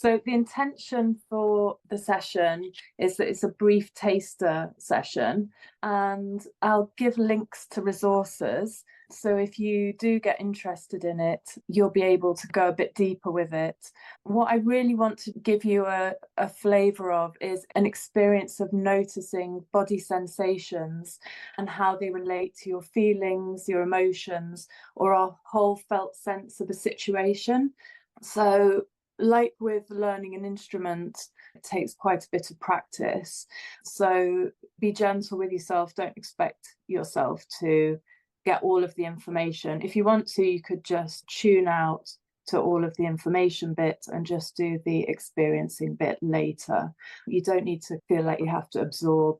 So the intention for the session is that it's a brief taster session, and I'll give links to resources. So if you do get interested in it, you'll be able to go a bit deeper with it. What I really want to give you a flavour of is an experience of noticing body sensations and how they relate to your feelings, your emotions, or a whole felt sense of a situation. So like with learning an instrument, it takes quite a bit of practice. So be gentle with yourself. Don't expect yourself to get all of the information. If you want to, you could just tune out to all of the information bit and just do the experiencing bit later. You don't need to feel like you have to absorb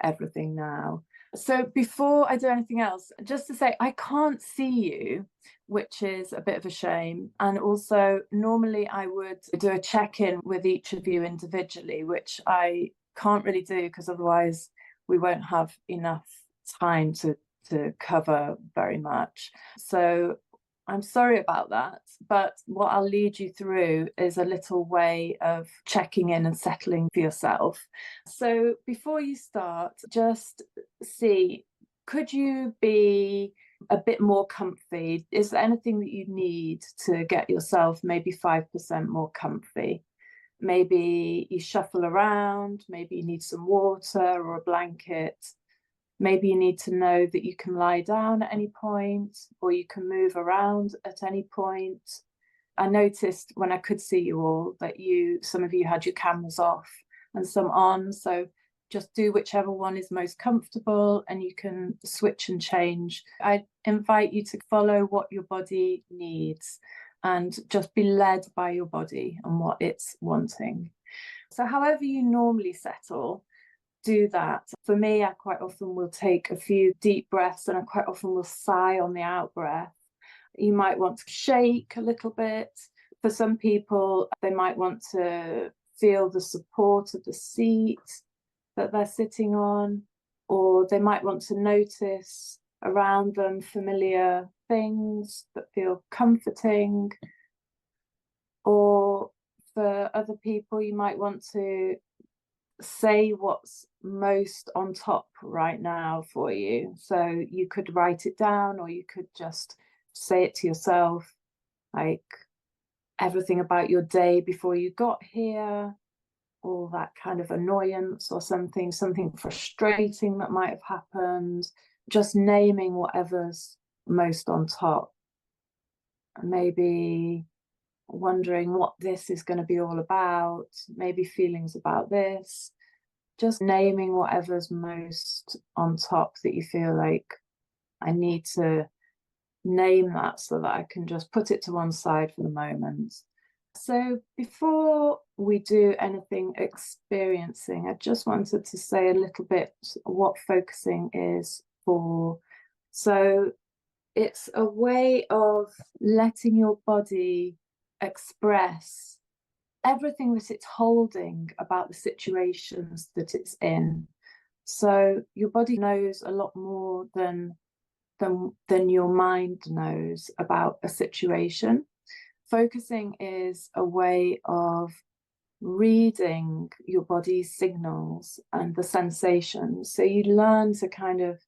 everything now. So before I do anything else, just to say, I can't see you, which is a bit of a shame. And also, normally I would do a check-in with each of you individually, which I can't really do because otherwise we won't have enough time to cover very much. So I'm sorry about that, but what I'll lead you through is a little way of checking in and settling for yourself. So before you start, just see, could you be a bit more comfy? Is there anything that you need to get yourself maybe 5% more comfy? Maybe you shuffle around, maybe you need some water or a blanket. Maybe you need to know that you can lie down at any point, or you can move around at any point. I noticed when I could see you all that some of you had your cameras off and some on. So just do whichever one is most comfortable and you can switch and change. I invite you to follow what your body needs and just be led by your body and what it's wanting. So however you normally settle, do that. For me, I quite often will take a few deep breaths and I quite often will sigh on the out breath. You might want to shake a little bit. For some people, they might want to feel the support of the seat that they're sitting on, or they might want to notice around them familiar things that feel comforting. Or for other people, you might want to say what's most on top right now for you. So you could write it down, or you could just say it to yourself, like everything about your day before you got here, all that kind of annoyance or something frustrating that might have happened, just naming whatever's most on top. And maybe wondering what this is going to be all about, maybe feelings about this, just naming whatever's most on top that you feel like I need to name that so that I can just put it to one side for the moment. So before we do anything experiencing, I just wanted to say a little bit what focusing is for. So it's a way of letting your body express everything that it's holding about the situations that it's in. So your body knows a lot more than your mind knows about a situation. Focusing is a way of reading your body's signals and the sensations. So you learn to kind of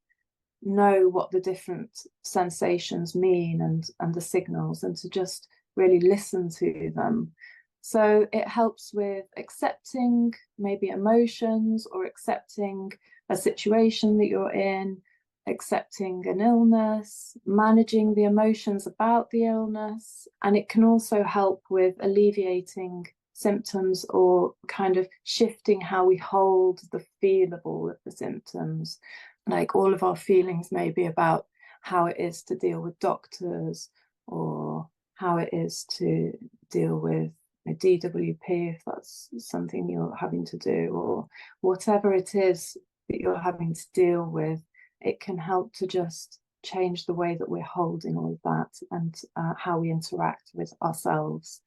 know what the different sensations mean and the signals, and to just really listen to them. So it helps with accepting maybe emotions, or accepting a situation that you're in, accepting an illness, managing the emotions about the illness. And it can also help with alleviating symptoms, or kind of shifting how we hold the feel of all of the symptoms. Like all of our feelings may be about how it is to deal with doctors, or how it is to deal with a DWP if that's something you're having to do, or whatever it is that you're having to deal with. It can help to just change the way that we're holding all of that, and how we interact with ourselves.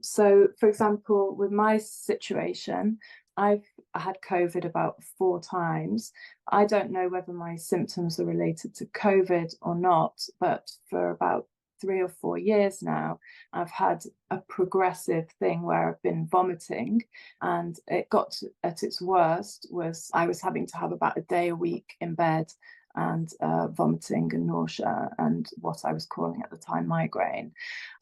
So, for example, with my situation, I've had COVID about 4 times. I don't know whether my symptoms are related to COVID or not, but for about 3 or 4 years now, I've had a progressive thing where I've been vomiting, and it got at its worst was I was having to have about a day a week in bed, and vomiting and nausea and what I was calling at the time migraine.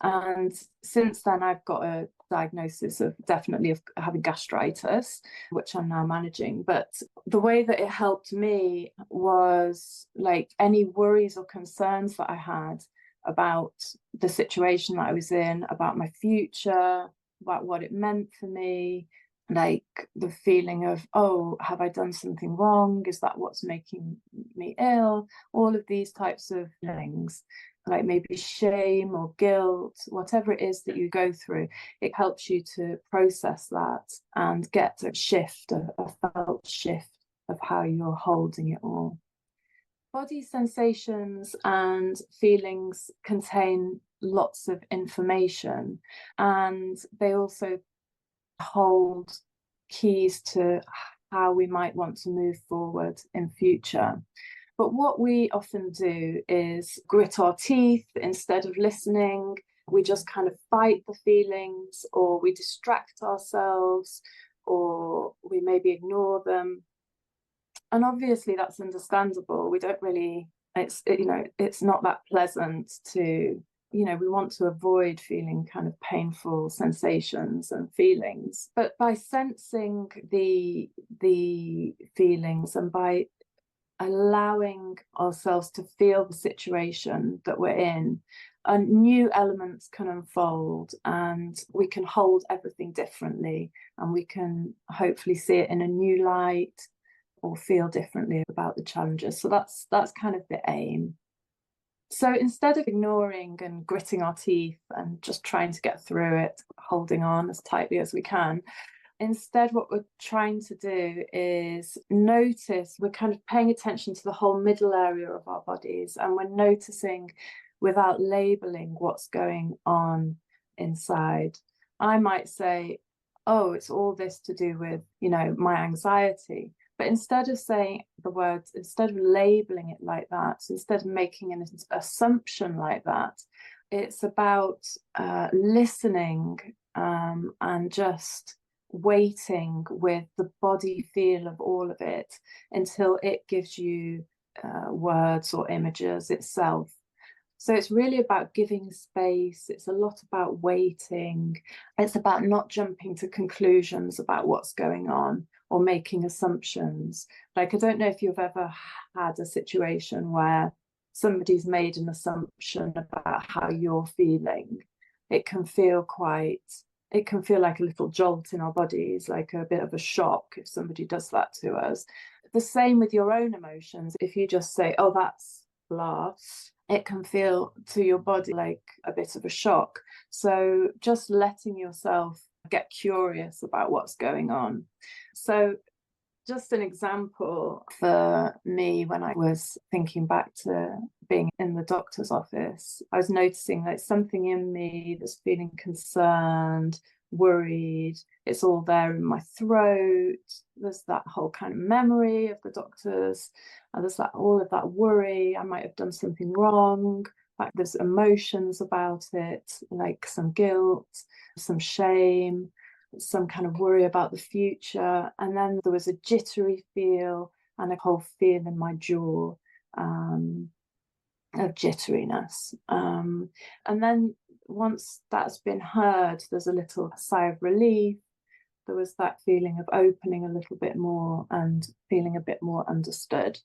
And since then, I've got a diagnosis of definitely of having gastritis, which I'm now managing. But the way that it helped me was like any worries or concerns that I had about the situation that I was in, about my future, about what it meant for me, like the feeling of, oh, have I done something wrong? Is that what's making me ill? All of these types of things, like maybe shame or guilt, whatever it is that you go through, it helps you to process that and get a shift, a felt shift of how you're holding it all. Body sensations and feelings contain lots of information, and they also hold keys to how we might want to move forward in future. But what we often do is grit our teeth instead of listening. We just kind of fight the feelings, or we distract ourselves, or we maybe ignore them. And obviously that's understandable. We don't really, it's not that pleasant to, we want to avoid feeling kind of painful sensations and feelings. But by sensing the feelings and by allowing ourselves to feel the situation that we're in, new elements can unfold, and we can hold everything differently, and we can hopefully see it in a new light or feel differently about the challenges. So that's kind of the aim. So instead of ignoring and gritting our teeth and just trying to get through it, holding on as tightly as we can, instead what we're trying to do is notice, we're kind of paying attention to the whole middle area of our bodies, and we're noticing without labeling what's going on inside. I might say, oh, it's all this to do with, my anxiety. But instead of saying the words, instead of labeling it like that, instead of making an assumption like that, it's about listening and just waiting with the body feel of all of it until it gives you words or images itself. So it's really about giving space. It's a lot about waiting. It's about not jumping to conclusions about what's going on or making assumptions. Like, I don't know if you've ever had a situation where somebody's made an assumption about how you're feeling. It can feel like a little jolt in our bodies, like a bit of a shock if somebody does that to us. The same with your own emotions. If you just say, oh, that's blah, it can feel to your body like a bit of a shock. So just letting yourself get curious about what's going on. So just an example for me, when I was thinking back to being in the doctor's office, I was noticing that something in me that's feeling concerned, worried. It's all there in my throat. There's that whole kind of memory of the doctors, and there's all of that worry. I might have done something wrong. Like, there's emotions about it, like some guilt, some shame, some kind of worry about the future. And then there was a jittery feel and a whole feel in my jaw of jitteriness. And then once that's been heard, there's a little sigh of relief. There was that feeling of opening a little bit more and feeling a bit more understood.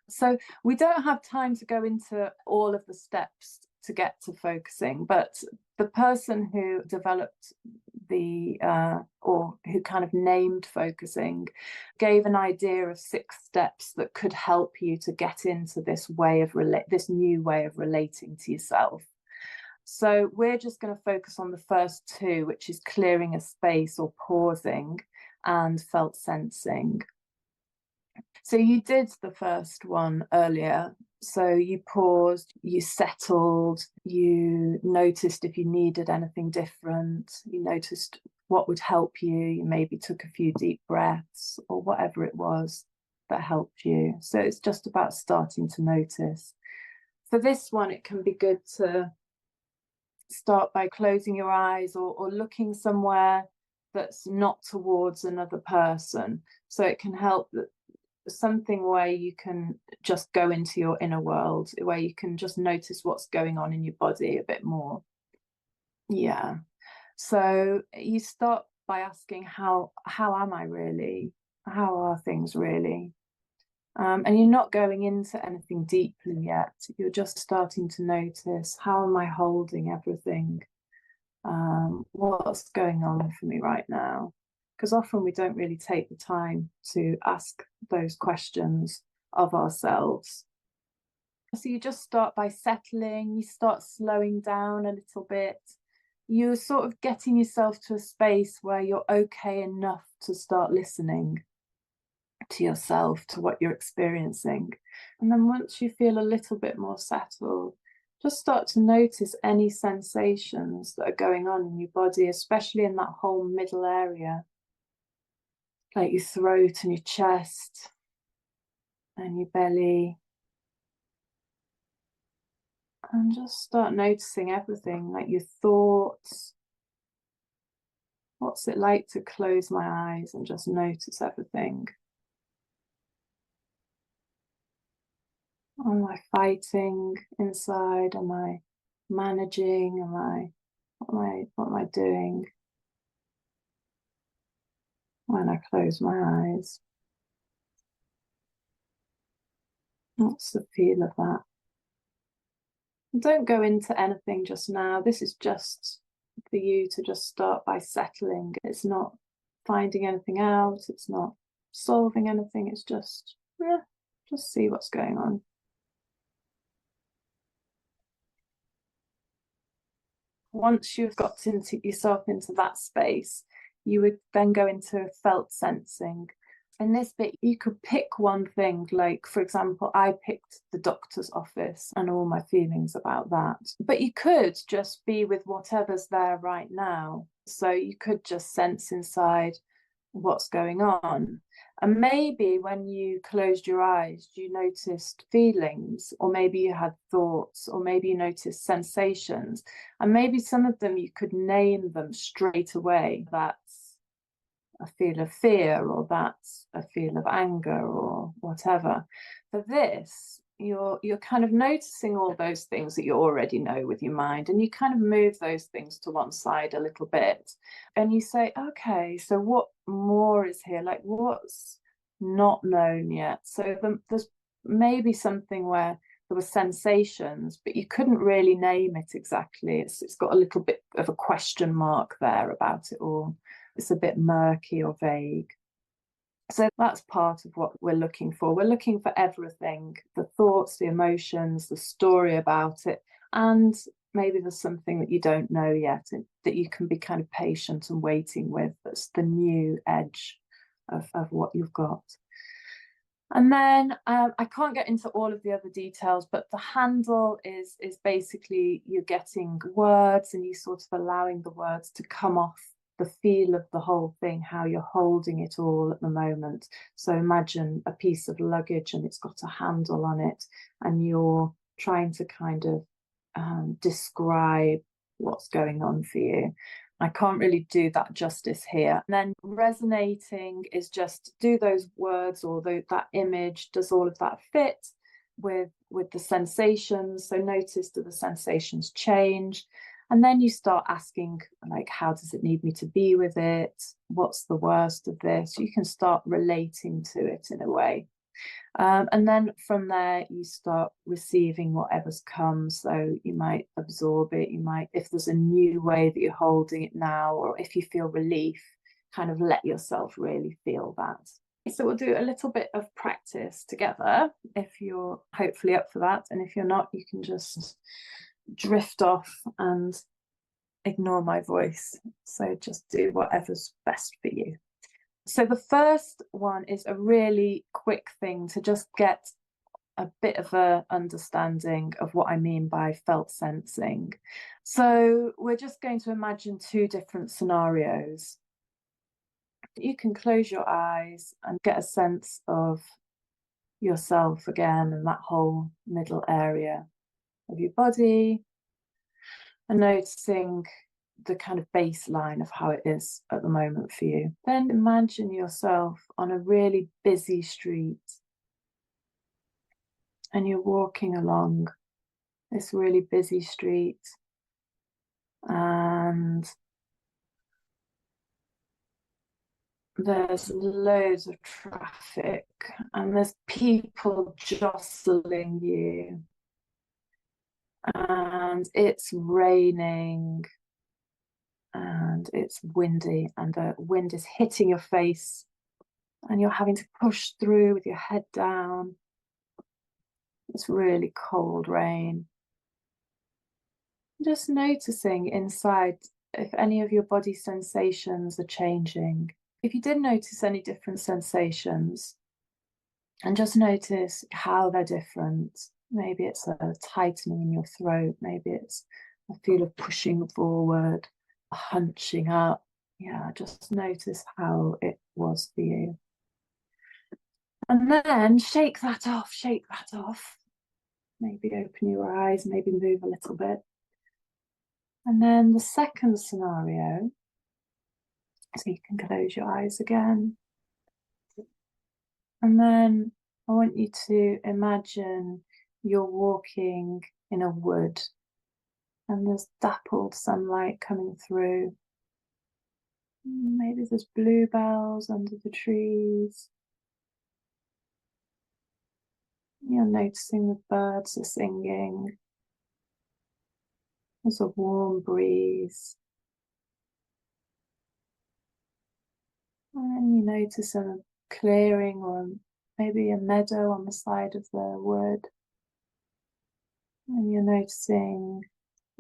So we don't have time to go into all of the steps to get to focusing, but the person who developed or who kind of named focusing gave an idea of 6 steps that could help you to get into this new way of relating to yourself. So we're just going to focus on the first 2, which is clearing a space or pausing, and felt sensing. So you did the first one earlier. So you paused, you settled, you noticed if you needed anything different, you noticed what would help you, you maybe took a few deep breaths or whatever it was that helped you. So it's just about starting to notice. For this one, it can be good to start by closing your eyes or looking somewhere that's not towards another person. So it can help that something where you can just go into your inner world, where you can just notice what's going on in your body a bit more. Yeah. So you start by asking, how am I really? How are things really? And you're not going into anything deeply yet. You're just starting to notice, how am I holding everything? What's going on for me right now? Because often we don't really take the time to ask those questions of ourselves. So you just start by settling, you start slowing down a little bit. You're sort of getting yourself to a space where you're okay enough to start listening to yourself, to what you're experiencing. And then once you feel a little bit more settled, just start to notice any sensations that are going on in your body, especially in that whole middle area, like your throat and your chest and your belly. And just start noticing everything, like your thoughts. What's it like to close my eyes and just notice everything? Am I fighting inside? Am I managing? What am I doing when I close my eyes? What's the feel of that? Don't go into anything just now. This is just for you to just start by settling. It's not finding anything out. It's not solving anything. It's just see what's going on. Once you've got yourself into that space, you would then go into felt sensing. In this bit, you could pick one thing, like, for example, I picked the doctor's office and all my feelings about that. But you could just be with whatever's there right now. So you could just sense inside what's going on. And maybe when you closed your eyes, you noticed feelings, or maybe you had thoughts, or maybe you noticed sensations. And maybe some of them you could name them straight away. That's a feel of fear, or that's a feel of anger, or whatever. For this, you're kind of noticing all those things that you already know with your mind, and you kind of move those things to one side a little bit, and you say, okay, so what more is here? Like, what's not known yet? So there's maybe something where there were sensations, but you couldn't really name it exactly. It's got a little bit of a question mark there about it all. It's a bit murky or vague. So that's part of what we're looking for. We're looking for everything, the thoughts, the emotions, the story about it, and maybe there's something that you don't know yet that you can be kind of patient and waiting with. That's the new edge of what you've got. And then I can't get into all of the other details, but the handle is basically you're getting words and you sort of allowing the words to come off the feel of the whole thing, how you're holding it all at the moment. So imagine a piece of luggage and it's got a handle on it, and you're trying to kind of describe what's going on for you. I can't really do that justice here. And then resonating is just, do those words or that image, does all of that fit with the sensations? So notice, do the sensations change? And then you start asking, like, how does it need me to be with it? What's the worst of this? You can start relating to it in a way. And then from there, you start receiving whatever's come. So you might absorb it. You might, if there's a new way that you're holding it now, or if you feel relief, kind of let yourself really feel that. So we'll do a little bit of practice together if you're hopefully up for that. And if you're not, you can just drift off and ignore my voice. So just do whatever's best for you. So the first one is a really quick thing to just get a bit of a understanding of what I mean by felt sensing. So we're just going to imagine two different scenarios. You can close your eyes and get a sense of yourself again and that whole middle area of your body. and noticing the kind of baseline of how it is at the moment for you. Then imagine yourself on a really busy street and you're walking along this really busy street, and there's loads of traffic and there's people jostling you, and it's raining and it's windy and the wind is hitting your face and you're having to push through with your head down. It's really cold rain. Just noticing inside if any of your body sensations are changing. If you did notice any different sensations, and just notice how they're different. Maybe it's a tightening in your throat. Maybe it's a feel of pushing forward, a hunching up. Yeah, just notice how it was for you. And then shake that off, shake that off. Maybe open your eyes, maybe move a little bit. And then the second scenario, so you can close your eyes again. And then I want you to imagine you're walking in a wood and there's dappled sunlight coming through. Maybe there's bluebells under the trees. You're noticing the birds are singing. There's a warm breeze. And you notice a clearing or maybe a meadow on the side of the wood. And you're noticing,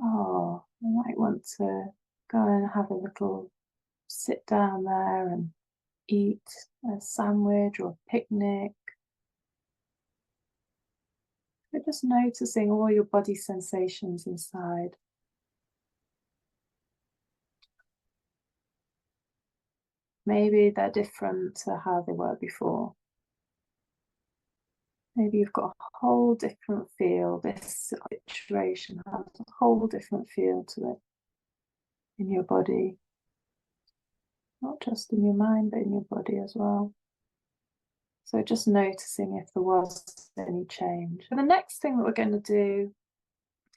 oh, I might want to go and have a little sit down there and eat a sandwich or a picnic. You're just noticing all your body sensations inside. Maybe they're different to how they were before. Maybe you've got a whole different feel. This situation has a whole different feel to it in your body. Not just in your mind, but in your body as well. So just noticing if there was any change. And the next thing that we're going to do,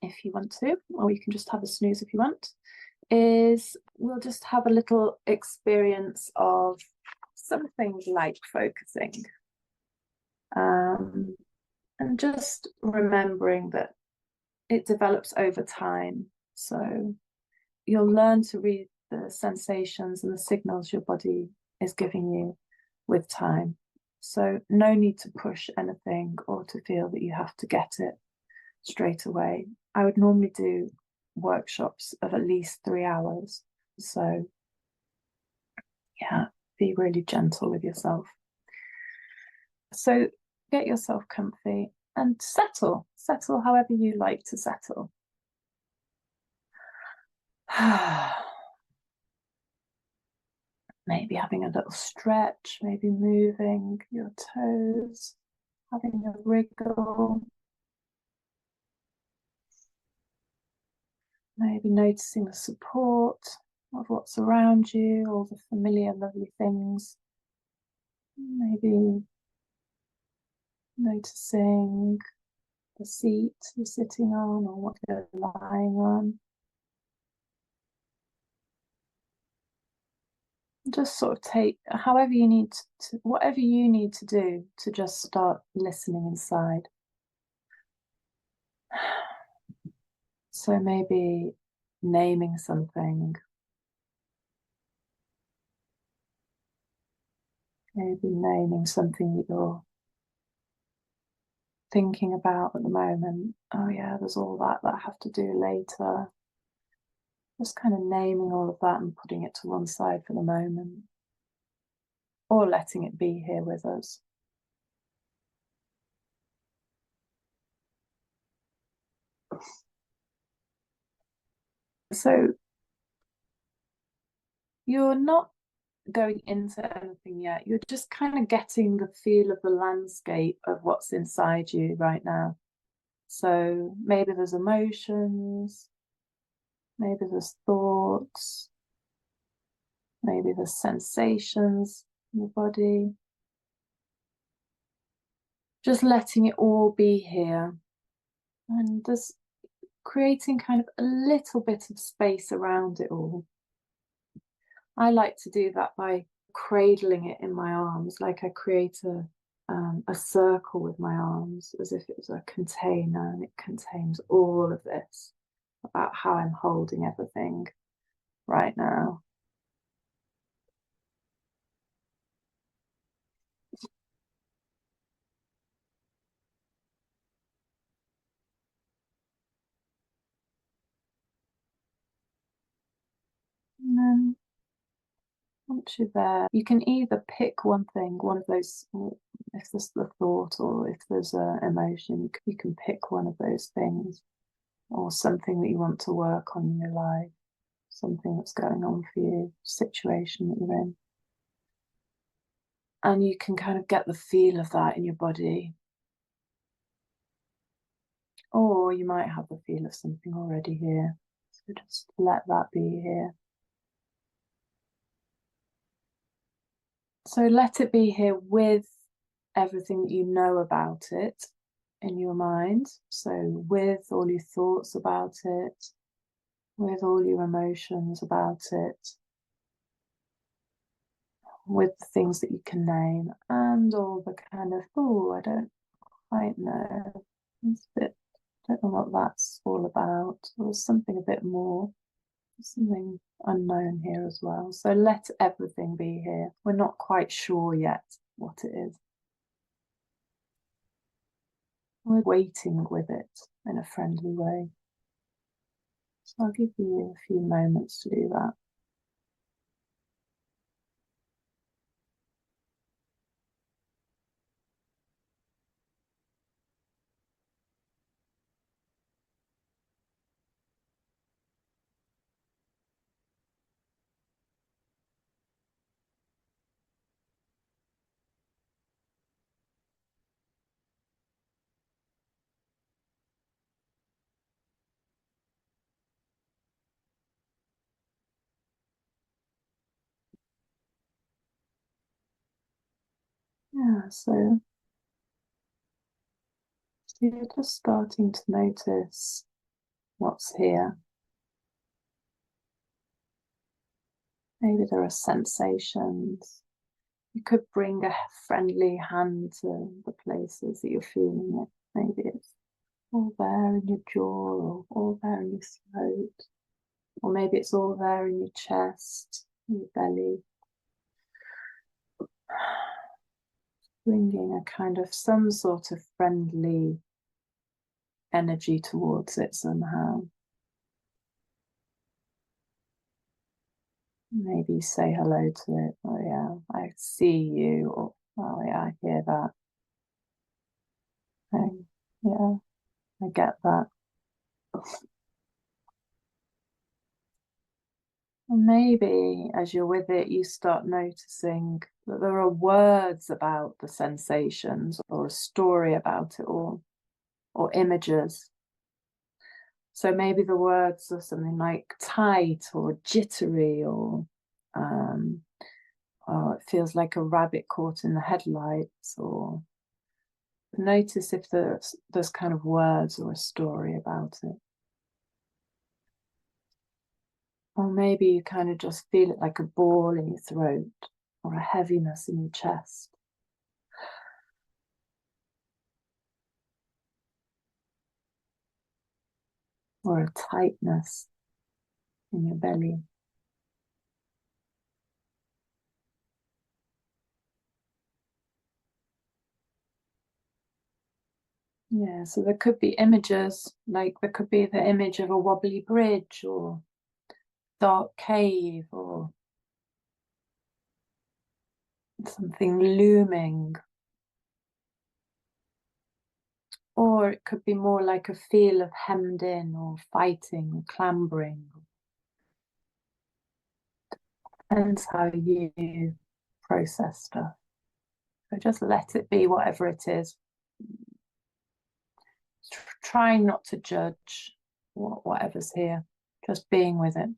if you want to, or you can just have a snooze if you want, is we'll just have a little experience of something like focusing. And just remembering that it develops over time. So you'll learn to read the sensations and the signals your body is giving you with time. So no need to push anything or to feel that you have to get it straight away. I would normally do workshops of at least 3 hours. So yeah, be really gentle with yourself. So get yourself comfy and settle however you like to settle. Maybe having a little stretch, maybe moving your toes, having a wriggle. Maybe noticing the support of what's around you, all the familiar, lovely things. Maybe noticing the seat you're sitting on or what you're lying on. Just sort of take however you need to, whatever you need to do to just start listening inside. So maybe naming something. Maybe naming something that you're thinking about at the moment. Oh yeah, there's all that I have to do later. Just kind of naming all of that and putting it to one side for the moment. Or letting it be here with us. So you're not going into anything yet. You're just kind of getting the feel of the landscape of what's inside you right now. So maybe there's emotions, Maybe there's thoughts, maybe there's sensations in your body. Just letting it all be here. And just creating kind of a little bit of space around it all. I like to do that by cradling it in my arms, like I create a circle with my arms as if it was a container, and it contains all of this about how I'm holding everything right now. And then once you're there, you can either pick one thing, one of those, if there's the thought or if there's an emotion, you can pick one of those things, or something that you want to work on in your life, something that's going on for you, situation that you're in. And you can kind of get the feel of that in your body. Or you might have the feel of something already here. So just let that be here. So let it be here with everything that you know about it in your mind. So with all your thoughts about it, with all your emotions about it, with the things that you can name, and all the kind of, oh, I don't quite know. It's a bit, don't know what that's all about. There's something a bit more, something unknown here as well. So let everything be here. We're not quite sure yet what it is. We're waiting with it in a friendly way. So I'll give you a few moments to do that. Yeah, so you're just starting to notice what's here. Maybe there are sensations. You could bring a friendly hand to the places that you're feeling it. Maybe it's all there in your jaw, or all there in your throat, or maybe it's all there in your chest, your belly. Bringing a kind of some sort of friendly energy towards it somehow. Maybe say hello to it. Oh yeah, I see you. Or oh yeah, I hear that. Yeah, I get that. And maybe as you're with it, you start noticing that there are words about the sensations, or a story about it, or images. So maybe the words are something like tight or jittery, or oh, it feels like a rabbit caught in the headlights, or notice if there's kind of words or a story about it. Or maybe you kind of just feel it like a ball in your throat, or a heaviness in your chest. Or a tightness in your belly. Yeah, so there could be images, like there could be the image of a wobbly bridge, or dark cave, or something looming. Or it could be more like a feel of hemmed in, or fighting, or clambering. Depends how you process stuff. So just let it be whatever it is. Try not to judge whatever's here. just being with it.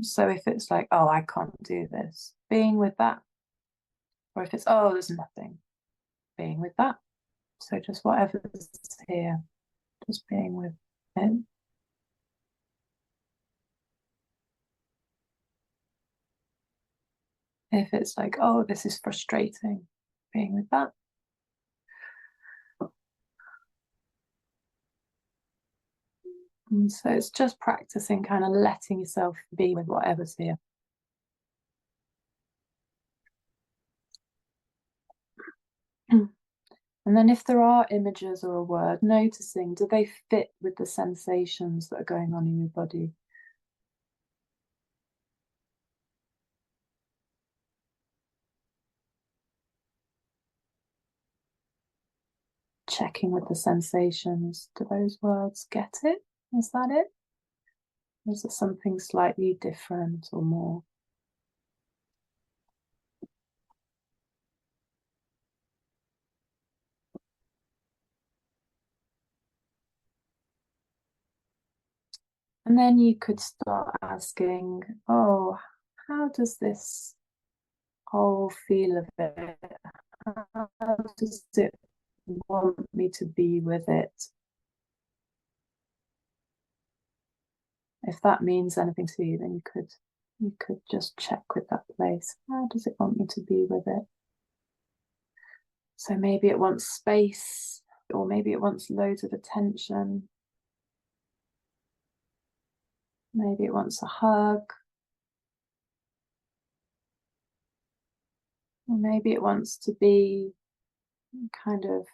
So if it's like, oh, I can't do this, being with that. Or if it's, oh, there's nothing, being with that. So just whatever's here, just being with it. If it's like, oh, this is frustrating, being with that. And so it's just practicing kind of letting yourself be with whatever's here. And then if there are images or a word, noticing, do they fit with the sensations that are going on in your body? Checking with the sensations, do those words get it? Is that it? Or is it something slightly different or more? And then you could start asking, oh, how does this whole feel of it? How does it want me to be with it? If that means anything to you, then you could just check with that place. How does it want me to be with it? So maybe it wants space, or maybe it wants loads of attention. Maybe it wants a hug. Or maybe it wants to be kind of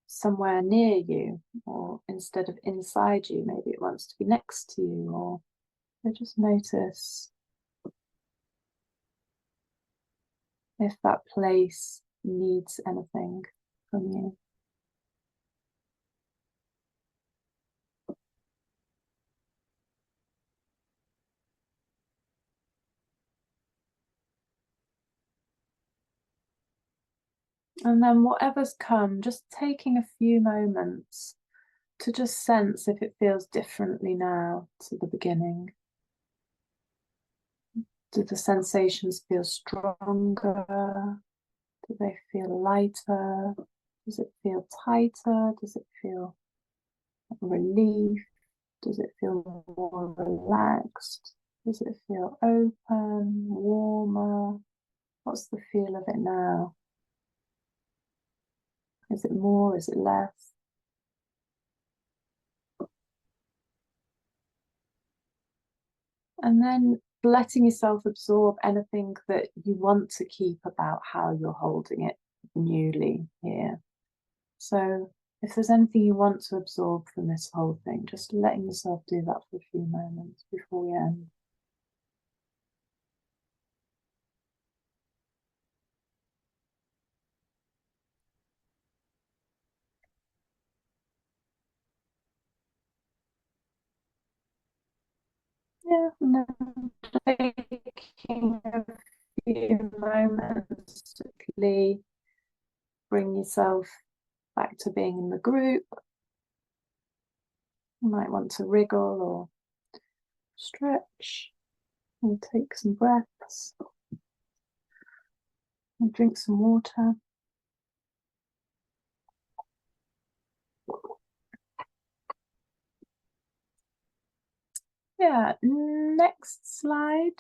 somewhere near you, or instead of inside you, maybe it wants to be next to you, or just notice if that place needs anything from you. And then whatever's come, just taking a few moments to just sense if it feels differently now to the beginning. Do the sensations feel stronger? Do they feel lighter? Does it feel tighter? Does it feel relief? Does it feel more relaxed? Does it feel open, warmer? What's the feel of it now? Is it more? Is it less? And then letting yourself absorb anything that you want to keep about how you're holding it newly here. So if there's anything you want to absorb from this whole thing, just letting yourself do that for a few moments before we end. Yeah, and then taking a few moments to bring yourself back to being in the group. You might want to wriggle or stretch and take some breaths and drink some water. Yeah, next slide.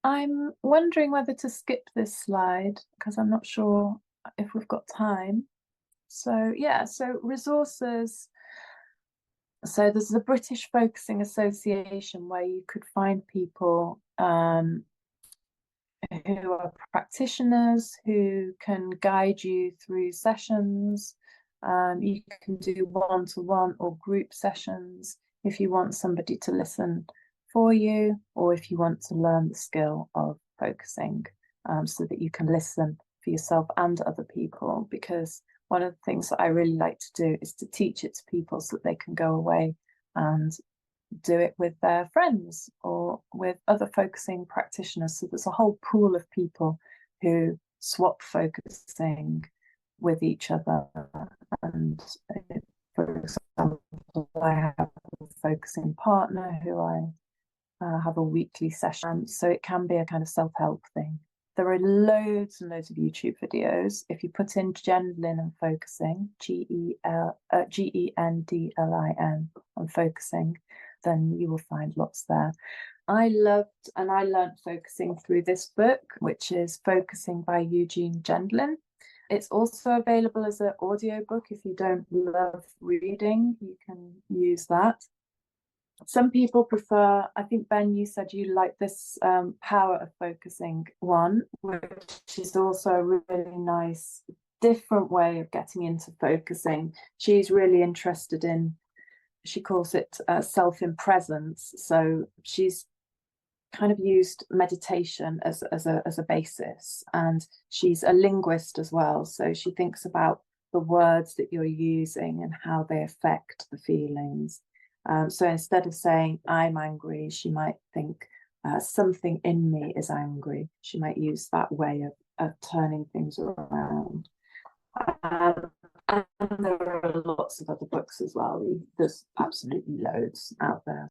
I'm wondering whether to skip this slide because I'm not sure if we've got time. So yeah, so resources. So there's the British Focusing Association where you could find people who are practitioners who can guide you through sessions. You can do one-to-one or group sessions if you want somebody to listen for you, or if you want to learn the skill of focusing so that you can listen for yourself and other people. Because one of the things that I really like to do is to teach it to people so that they can go away and do it with their friends or with other focusing practitioners. So there's a whole pool of people who swap focusing with each other. And for example, I have a focusing partner who I have a weekly session, so it can be a kind of self-help thing. There are loads and loads of YouTube videos. If you put in Gendlin and focusing, Gendlin and focusing, then you will find lots there. I loved and I learned focusing through this book, which is Focusing by Eugene Gendlin. It's also available as an audiobook. If you don't love reading, you can use that. Some people prefer, I think, Ben, you said you like this Power of Focusing one, which is also a really nice, different way of getting into focusing. She's really interested in, she calls it self-in-presence. So she's kind of used meditation as a basis, and she's a linguist as well. So she thinks about the words that you're using and how they affect the feelings. So instead of saying I'm angry, she might think something in me is angry. She might use that way of turning things around. And there are lots of other books as well. There's absolutely loads out there.